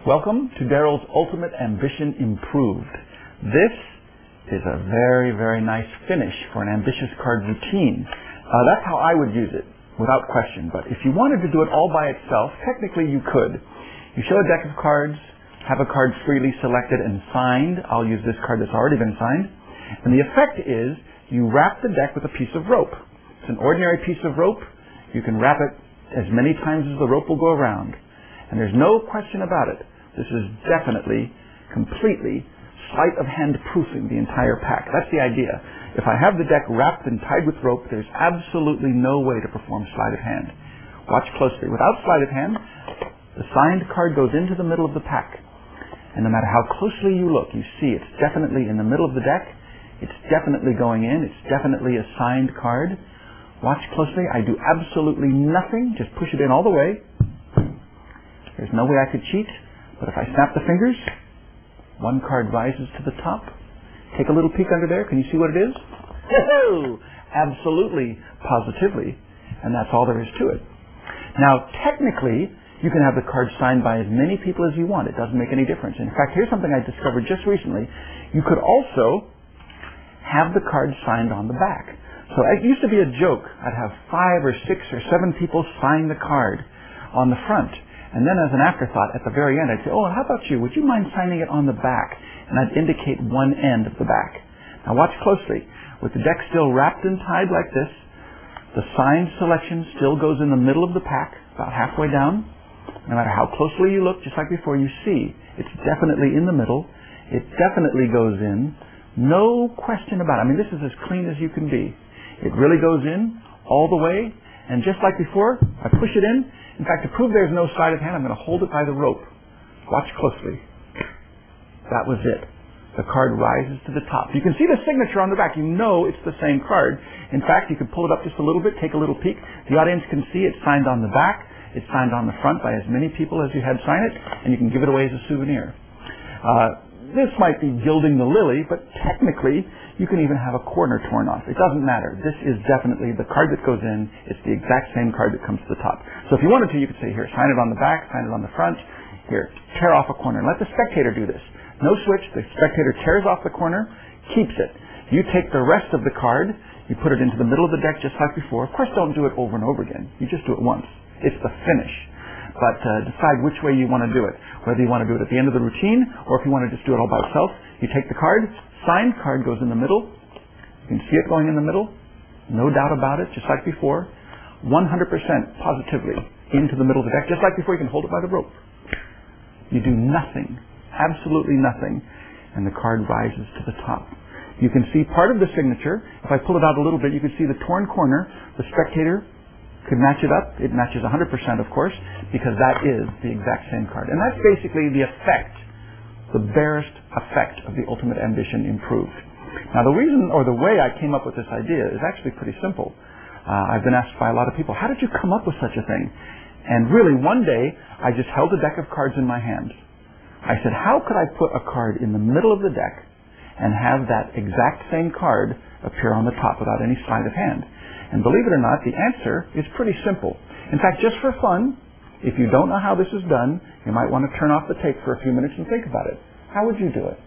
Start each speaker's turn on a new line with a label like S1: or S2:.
S1: Welcome to Daryl's Ultimate Ambition Improved. This is a very, very nice finish for an ambitious card routine. That's how I would use it, without question. But if you wanted to do it all by itself, technically you could. You show a deck of cards, have a card freely selected and signed. I'll use this card that's already been signed. And the effect is you wrap the deck with a piece of rope. It's an ordinary piece of rope. You can wrap it as many times as the rope will go around. And there's no question about it. This is definitely, completely, sleight of hand proofing the entire pack. That's the idea. If I have the deck wrapped and tied with rope, there's absolutely no way to perform sleight of hand. Watch closely. Without sleight of hand, the signed card goes into the middle of the pack. And no matter how closely you look, you see it's definitely in the middle of the deck. It's definitely going in. It's definitely a signed card. Watch closely. I do absolutely nothing. Just push it in all the way. There's no way I could cheat. But if I snap the fingers, one card rises to the top. Take a little peek under there. Can you see what it is? Oh, absolutely, positively. And that's all there is to it. Now, technically, you can have the card signed by as many people as you want. It doesn't make any difference. In fact, here's something I discovered just recently. You could also have the card signed on the back. So it used to be a joke. I'd have 5 or 6 or 7 people sign the card on the front. And then as an afterthought, at the very end, I'd say, oh, how about you? Would you mind signing it on the back? And I'd indicate one end of the back. Now watch closely. With the deck still wrapped and tied like this, the signed selection still goes in the middle of the pack, about halfway down. No matter how closely you look, just like before, you see it's definitely in the middle. It definitely goes in. No question about it. I mean, this is as clean as you can be. It really goes in all the way. And just like before, I push it in. In fact, to prove there's no sleight of hand, I'm going to hold it by the rope. Watch closely. That was it. The card rises to the top. You can see the signature on the back. You know it's the same card. In fact, you could pull it up just a little bit, take a little peek. The audience can see it's signed on the back. It's signed on the front by as many people as you had sign it, and you can give it away as a souvenir. This might be gilding the lily, but technically, you can even have a corner torn off. It doesn't matter. This is definitely the card that goes in. It's the exact same card that comes to the top. So if you wanted to, you could say, here, sign it on the back, sign it on the front. Here, tear off a corner. Let the spectator do this. No switch. The spectator tears off the corner, keeps it. You take the rest of the card, you put it into the middle of the deck just like before. Of course, don't do it over and over again. You just do it once. It's the finish. But decide which way you want to do it. Whether you want to do it at the end of the routine, or if you want to just do it all by itself. You take the card, signed card goes in the middle. You can see it going in the middle. No doubt about it, just like before. 100% positively into the middle of the deck. Just like before, you can hold it by the rope. You do nothing, absolutely nothing, and the card rises to the top. You can see part of the signature. If I pull it out a little bit, you can see the torn corner. The spectator could match it up. It matches 100%, of course, because that is the exact same card. And that's basically the effect, the barest effect of the Ultimate Ambition Improved. Now, the reason or the way I came up with this idea is actually pretty simple. I've been asked by a lot of people, how did you come up with such a thing? And really, one day, I just held a deck of cards in my hand. I said, how could I put a card in the middle of the deck and have that exact same card appear on the top without any sleight of hand? And believe it or not, the answer is pretty simple. In fact, just for fun, if you don't know how this is done, you might want to turn off the tape for a few minutes and think about it. How would you do it?